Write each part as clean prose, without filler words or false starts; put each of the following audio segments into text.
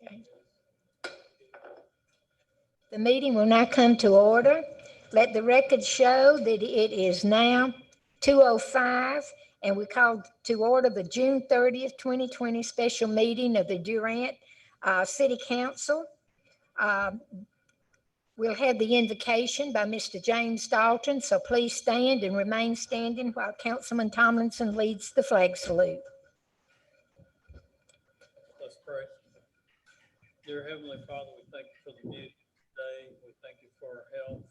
Okay. The meeting will now come to order. Let the record show that it is now 2:05, and we call to order the June 30th, 2020 special meeting of the Durant City Council. We'll have the invocation by Mr. James Dalton, so please stand and remain standing while Councilman Tomlinson leads the flag salute. Let's pray. Dear Heavenly Father, we thank you for the meeting today. We thank you for our health,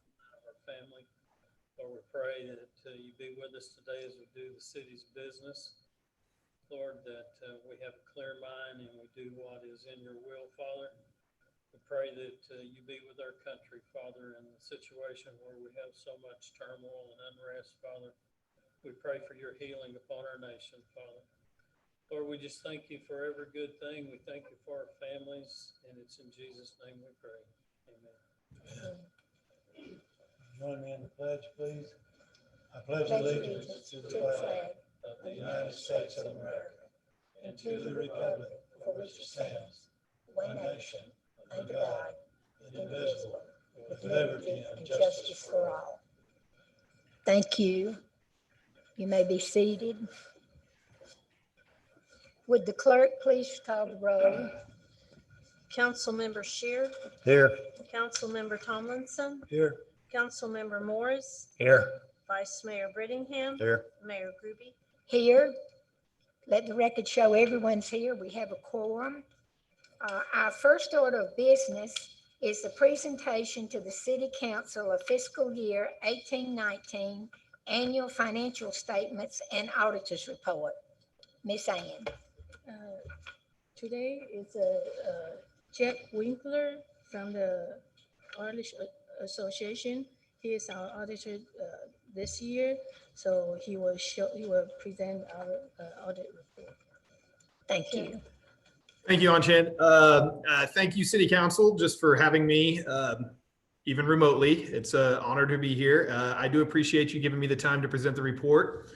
our family. Lord, we pray that you be with us today as we do the city's business. Lord, that we have a clear mind and we do what is in your will, Father. We pray that you be with our country, Father, in the situation where we have so much turmoil and unrest, Father. We pray for your healing upon our nation, Father. Lord, we just thank you for every good thing. We thank you for our families, and it's in Jesus' name we pray. Amen. Join me in the pledge, please. I pledge allegiance to the flag of the United States of America and to the republic for which it stands, one nation, under God, indivisible, with liberty and justice for all. Thank you. You may be seated. Would the clerk please call the roll? Councilmember Shear, Here. Councilmember Tomlinson, Here. Councilmember Morris, Here. Vice Mayor Brittingham, Here. Mayor Groby. Here. Let the record show everyone's here. We have a quorum. Our first order of business is the presentation to the City Council of fiscal year 18-19 annual financial statements and auditor's report. Ms. Ann. Today is Jack Winkler from the Irish Association. He is our auditor this year, so he will present our audit report. Thank you. Thank you, Anshin. Thank you, City Council, just for having me, even remotely. It's an honor to be here. I do appreciate you giving me the time to present the report,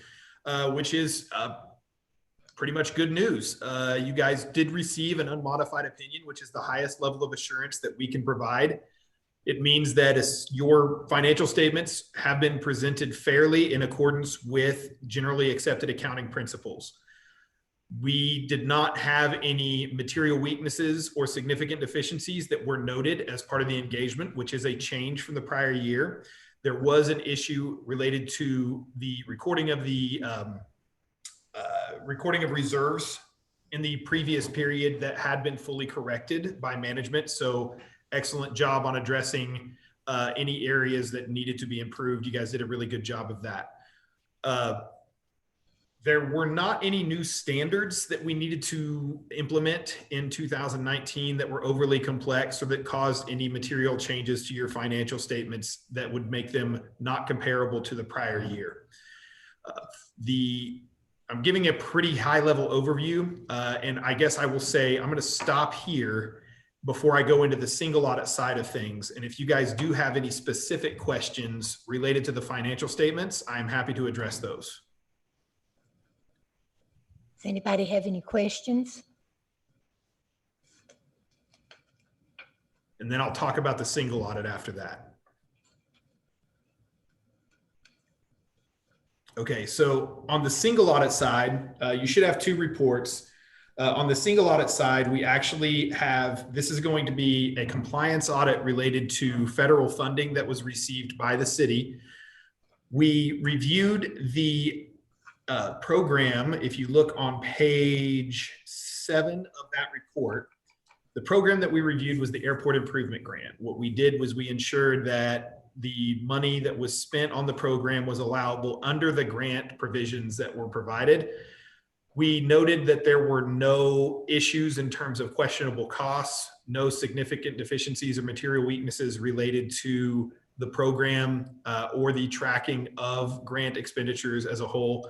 which is pretty much good news. You guys did receive an unmodified opinion, which is the highest level of assurance that we can provide. It means that your financial statements have been presented fairly in accordance with generally accepted accounting principles. We did not have any material weaknesses or significant deficiencies that were noted as part of the engagement, which is a change from the prior year. There was an issue related to the recording of reserves in the previous period that had been fully corrected by management. So excellent job on addressing any areas that needed to be improved. You guys did a really good job of that. There were not any new standards that we needed to implement in 2019 that were overly complex or that caused any material changes to your financial statements that would make them not comparable to the prior year. I'm giving a pretty high level overview, and I guess I will say I'm going to stop here before I go into the single audit side of things. And if you guys do have any specific questions related to the financial statements, I'm happy to address those. Does anybody have any questions? And then I'll talk about the single audit after that. Okay, so on the single audit side, you should have two reports. On the single audit side, we actually have, this is going to be a compliance audit related to federal funding that was received by the city. We reviewed the program. If you look on page 7 of that report, the program that we reviewed was the Airport Improvement Grant. What we did was we ensured that the money that was spent on the program was allowable under the grant provisions that were provided. We noted that there were no issues in terms of questionable costs, no significant deficiencies or material weaknesses related to the program or the tracking of grant expenditures as a whole.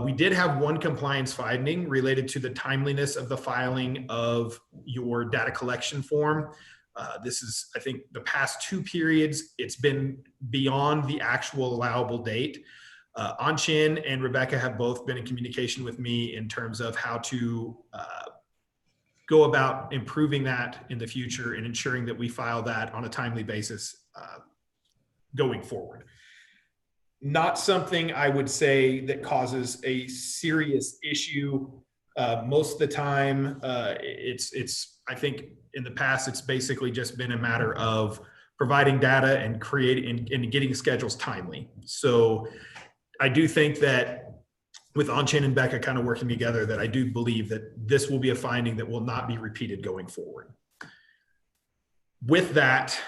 We did have one compliance finding related to the timeliness of the filing of your data collection form. This is, I think, the past 2 periods, it's been beyond the actual allowable date. Anshin and Rebecca have both been in communication with me in terms of how to go about improving that in the future and ensuring that we file that on a timely basis going forward. Not something I would say that causes a serious issue. Most of the time, I think in the past, it's basically just been a matter of providing data and creating and getting schedules timely. So I do think that with Anshin and Becca kind of working together, that I do believe that this will be a finding that will not be repeated going forward. With that,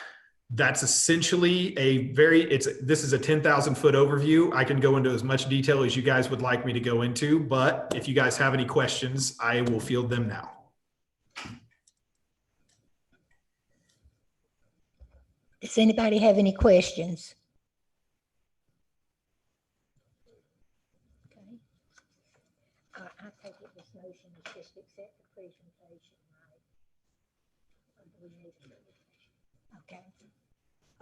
that's essentially this is a 10,000 foot overview. I can go into as much detail as you guys would like me to go into, but if you guys have any questions, I will field them now. Does anybody have any questions? Okay. I take it this motion is just accept the presentation, right? Or do we need to- Okay.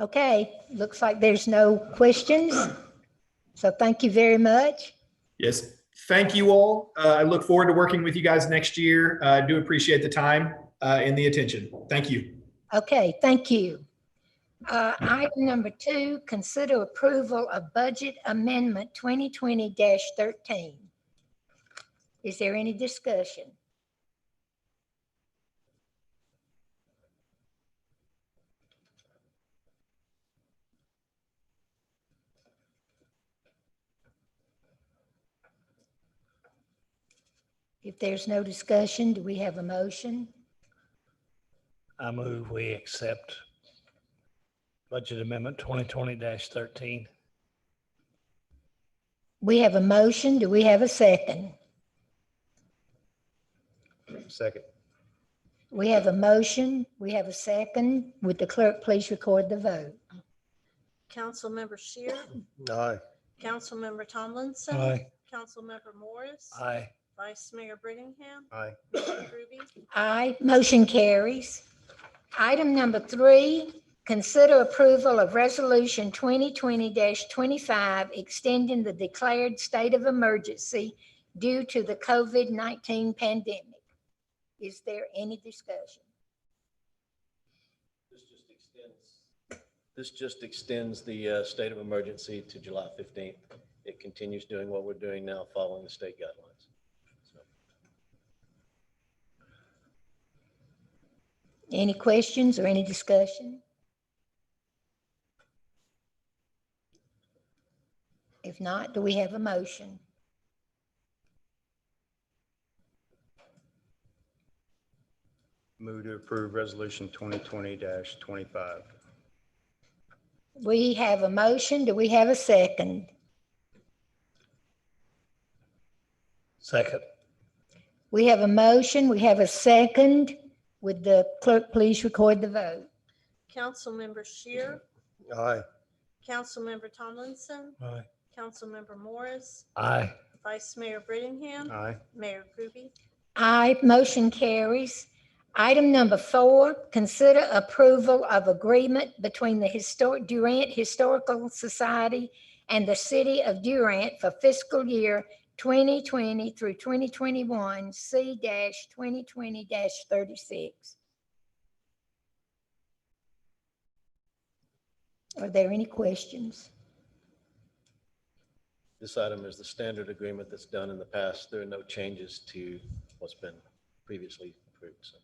Okay, looks like there's no questions. So thank you very much. Yes, thank you all. I look forward to working with you guys next year. I do appreciate the time and the attention. Thank you. Okay, thank you. Item number 2, consider approval of budget amendment 2020-13. Is there any discussion? If there's no discussion, do we have a motion? I move we accept budget amendment 2020-13. We have a motion. Do we have a second? Second. We have a motion. We have a second. Would the clerk please record the vote? Councilmember Shear, Aye. Councilmember Tomlinson. Aye. Councilmember Morris. Aye. Vice Mayor Brittingham. Aye. Mayor Ruby. Aye, motion carries. Item number 3, consider approval of resolution 2020-25, extending the declared state of emergency due to the COVID-19 pandemic. Is there any discussion? This just extends the state of emergency to July 15th. It continues doing what we're doing now following the state guidelines. So, Any questions or any discussion? If not, do we have a motion? Move to approve resolution 2020-25. We have a motion. Do we have a second? Second. We have a motion. We have a second. Would the clerk please record the vote? Councilmember Shear, Aye. Councilmember Tomlinson, Aye. Councilmember Morris, Aye. Vice Mayor Brittingham, Aye. Mayor Ruby. Aye, motion carries. Item number 4, consider approval of agreement between the Durant Historical Society and the City of Durant for fiscal year 2020 through 2021, C-2020-36. Are there any questions? this item is the standard agreement that's done in the past. There are no changes to what's been previously approved. So.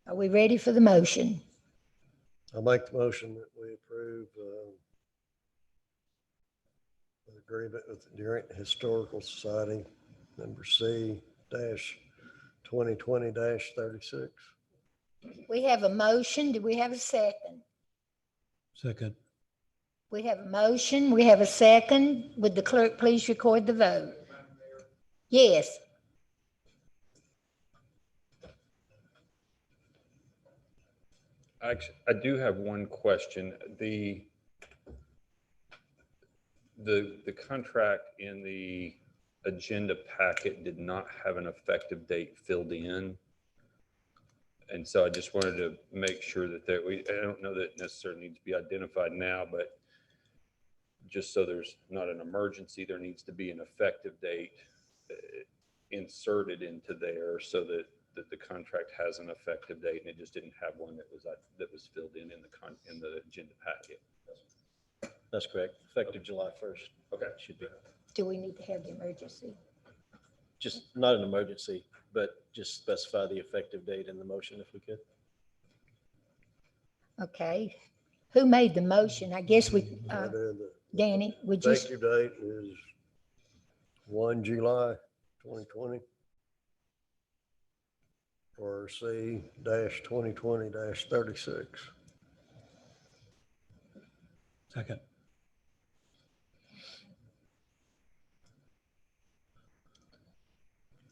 Are we ready for the motion? I'll make the motion that we approve an agreement with the Durant Historical Society, number C-2020-36. We have a motion. Do we have a second? Second. We have a motion. We have a second. Would the clerk please record the vote? Yes. Actually, I do have one question. The contract in the agenda packet did not have an effective date filled in. And so I just wanted to make sure that I don't know that it necessarily needs to be identified now, but just so there's not an emergency, there needs to be an effective date inserted into there so that the contract has an effective date, and it just didn't have one that was filled in the agenda packet. That's correct. Effective July 1st. Okay. Should be. Do we need to have the emergency? Just not an emergency, but just specify the effective date in the motion if we could. Okay. Who made the motion? I guess we, The Danny, would you? effective date is 1 July 2020. For C-2020-36. Second.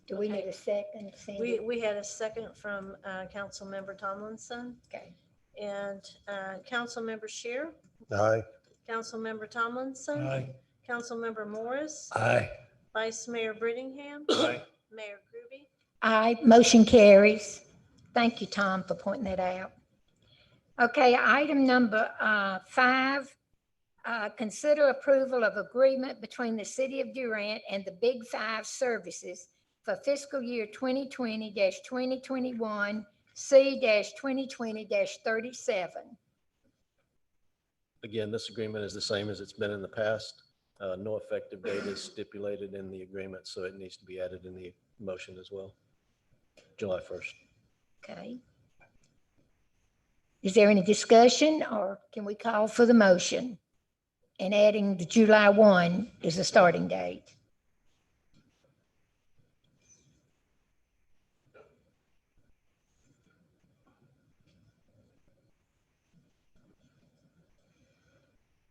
Do we need a second, Cindy? We had a second from Councilmember Tomlinson Okay. and Councilmember Shear, Aye. Councilmember Tomlinson, Aye. Councilmember Morris, Aye. Vice Mayor Brittingham, Aye. Mayor Groby. Aye, motion carries. Thank you, Tom, for pointing that out. Okay, item number 5, consider approval of agreement between the City of Durant and the Big 5 Services for fiscal year 2020-2021, C-2020-37. Again, this agreement is the same as it's been in the past. No effective date is stipulated in the agreement, so it needs to be added in the motion as well. July 1st. Okay. Is there any discussion, or can we call for the motion? And adding the July 1 is the starting date.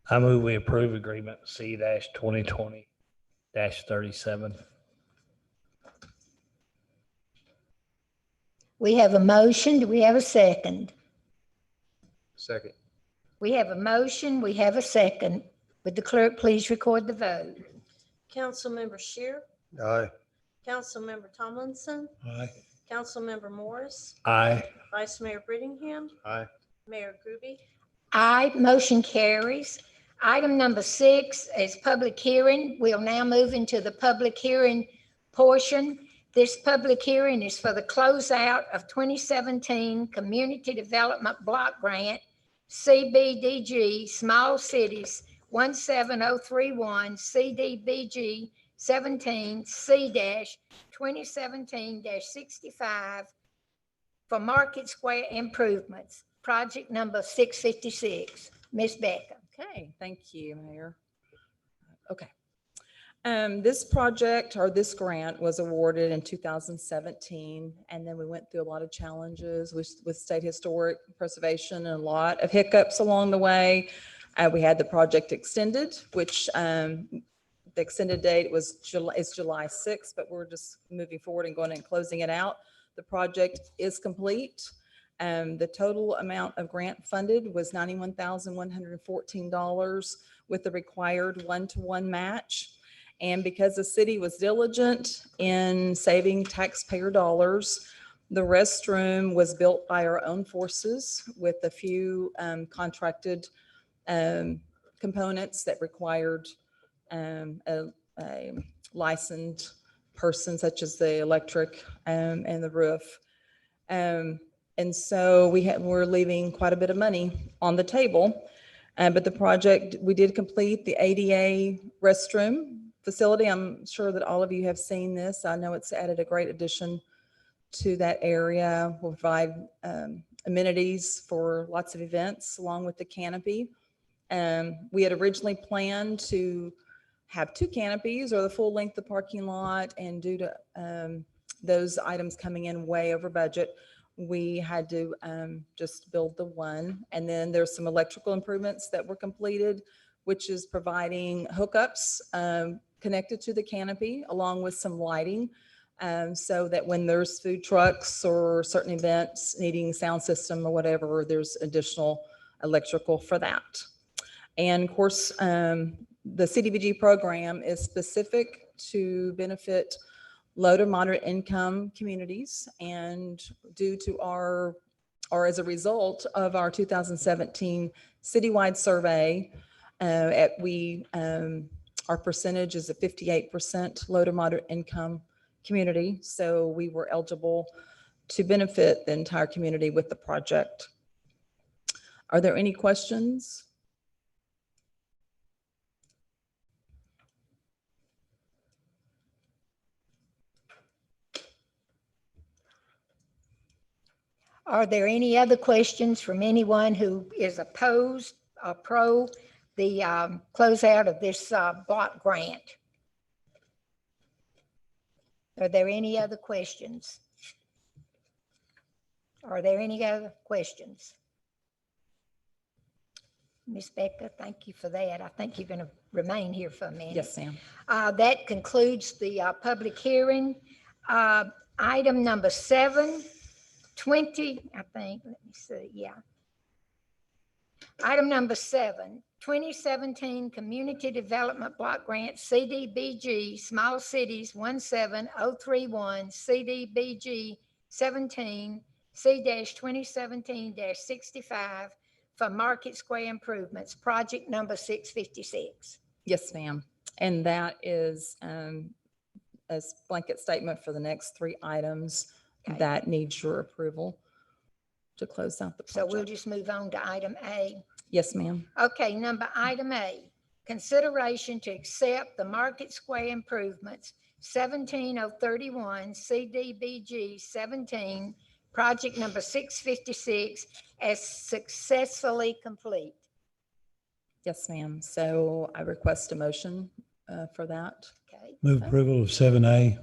I move we approve agreement C-2020-37. We have a motion. Do we have a second? Second. We have a motion. We have a second. Would the clerk please record the vote? Councilmember Shear, Aye. Councilmember Tomlinson, Aye. Councilmember Morris, Aye. Vice Mayor Brittingham, Aye. Mayor Groby. Aye, motion carries. Item number 6 is public hearing. We'll now move into the public hearing portion. This public hearing is for the closeout of 2017 Community Development Block Grant, CBDG, Small Cities 17031, CDBG 17, C-2017-65 for Market Square improvements, project number 656. Ms. Becca. Okay, thank you, Mayor. Okay. This project or this grant was awarded in 2017, and then we went through a lot of challenges with state historic preservation and a lot of hiccups along the way. We had the project extended, which the extended date is July 6th, but we're just moving forward and going and closing it out. The project is complete. The total amount of grant funded was $91,114 with the required 1-to-1 match. And because the city was diligent in saving taxpayer dollars, the restroom was built by our own forces with a few contracted components that required a licensed person, such as the electric and the roof. And so we're leaving quite a bit of money on the table. But the project, we did complete the ADA restroom facility. I'm sure that all of you have seen this. I know it's added a great addition to that area. We'll provide amenities for lots of events along with the canopy. We had originally planned to have 2 canopies or the full length of the parking lot, and due to those items coming in way over budget, we had to just build the one. And then there's some electrical improvements that were completed, which is providing hookups connected to the canopy along with some lighting, so that when there's food trucks or certain events needing sound system or whatever, there's additional electrical for that. And of course, the CDBG program is specific to benefit low to moderate income communities, and due to or as a result of our 2017 citywide survey, our percentage is a 58% low to moderate income community. So we were eligible to benefit the entire community with the project. Are there any questions? Are there any other questions from anyone who is opposed or pro the closeout of this block grant? Are there any other questions? Are there any other questions? Ms. Becca, thank you for that. I think you're going to remain here for a minute. Yes, Sam. That concludes the public hearing. Item number 7, 20, I think, let me see, yeah. Item number 7, 2017 Community Development Block Grant, CDBG, Small Cities 17031, CDBG 17, C-2017-65 for Market Square improvements, project number 656. Yes, ma'am. And that is a blanket statement for the next 3 items Okay. that needs your approval to close out the So we'll project. just move on to item A. Yes, ma'am. Okay, item A, consideration to accept the Market Square improvements, 17031, CDBG 17, project number 656 as successfully complete. Yes, ma'am. So I request a motion for that. Okay, Move approval of 7A.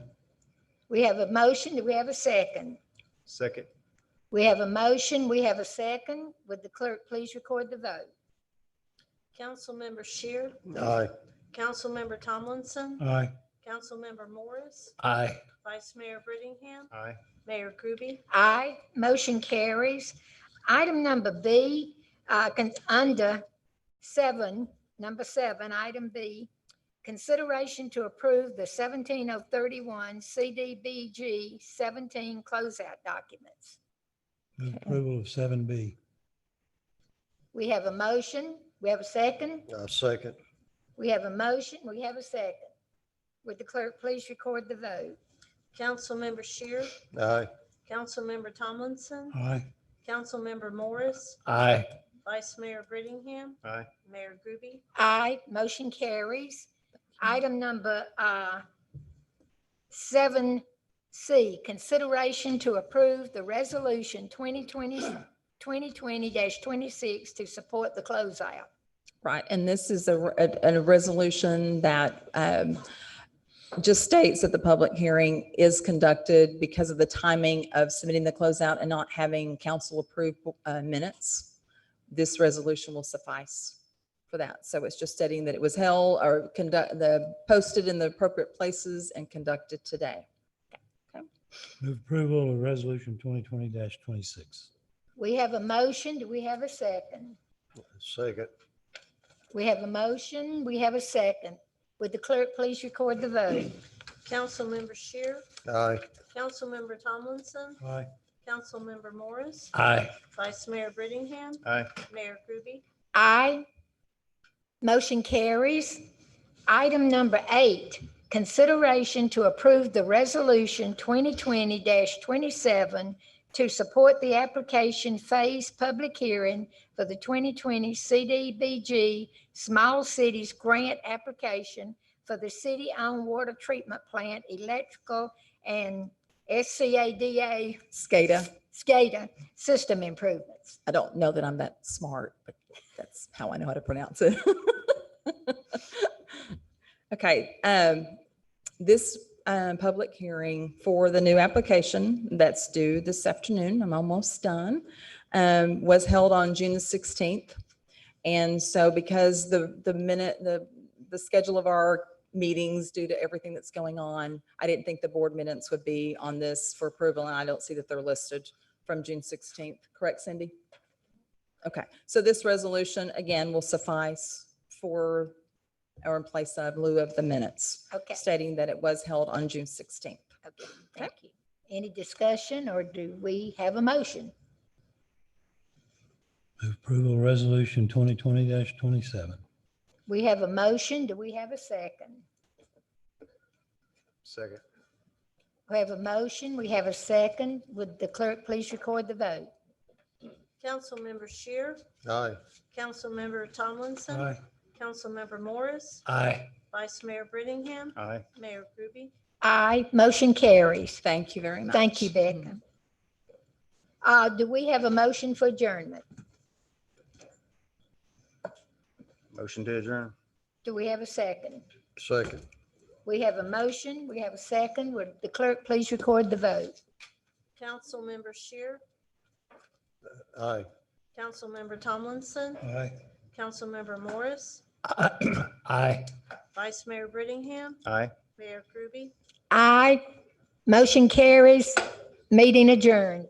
we have a motion. Do we have a second? Second. We have a motion. We have a second. Would the clerk please record the vote? Councilmember Shear, Aye. Councilmember Tomlinson, Aye. Councilmember Morris, Aye. Vice Mayor Brittingham, Aye. Mayor Kuby. Aye, motion carries. Item number B, under 7, number 7, item B, consideration to approve the 17031 CDBG 17 closeout documents. Move approval of 7B. We have a motion. We have a second. Second. We have a motion. We have a second. Would the clerk please record the vote? Councilmember Shear, Aye. Councilmember Tomlinson, Aye. Councilmember Morris, Aye. Vice Mayor Brittingham, Aye. Mayor Kuby. Aye, motion carries. Item number 7C, consideration to approve the resolution 2020-26 to support the closeout. Right. And this is a resolution that just states that the public hearing is conducted because of the timing of submitting the closeout and not having council approved minutes. This resolution will suffice for that. So it's just stating that it was held or posted in the appropriate places and conducted today. Move approval of resolution 2020-26. We have a motion. Do we have a second? Second. We have a motion. We have a second. Would the clerk please record the vote? Councilmember Shear, Aye. Councilmember Tomlinson, Aye. Councilmember Morris, Aye. Vice Mayor Brittingham, Aye. Mayor Kuby. Aye. Motion carries. Item number 8, consideration to approve the resolution 2020-27 to support the application phase public hearing for the 2020 CDBG Small Cities Grant application for the city-owned water treatment plant, electrical and SCADA SCADA system improvements. I don't know that I'm that smart, but that's how I know how to pronounce it. Okay, this public hearing for the new application that's due this afternoon, I'm almost done, was held on June the 16th. And so because the schedule of our meetings due to everything that's going on, I didn't think the board minutes would be on this for approval, and I don't see that they're listed from June 16th. Correct, Cindy? Okay, so this resolution, again, will suffice for or in place of lieu of the minutes, Okay, stating that it was held on June 16th. okay, thank you. Any discussion or do we have a motion? Move approval of resolution 2020-27. We have a motion. Do we have a second? Second. We have a motion, we have a second. Would the clerk please record the vote? Councilmember Shear, Aye. Councilmember Tomlinson, Aye. Councilmember Morris, Aye. Vice Mayor Brittingham, Aye. Mayor Groby. Aye, motion carries. Thank you very much. Thank you, Becca. Do we have a motion for adjournment? Motion to adjourn. Do we have a second? Second. We have a motion, we have a second. Would the clerk please record the vote? Councilmember Shear, Aye. Councilmember Tomlinson, Aye. Councilmember Morris, Aye. Vice Mayor Brittingham, Aye. Mayor Groby. Aye, motion carries. Meeting adjourned.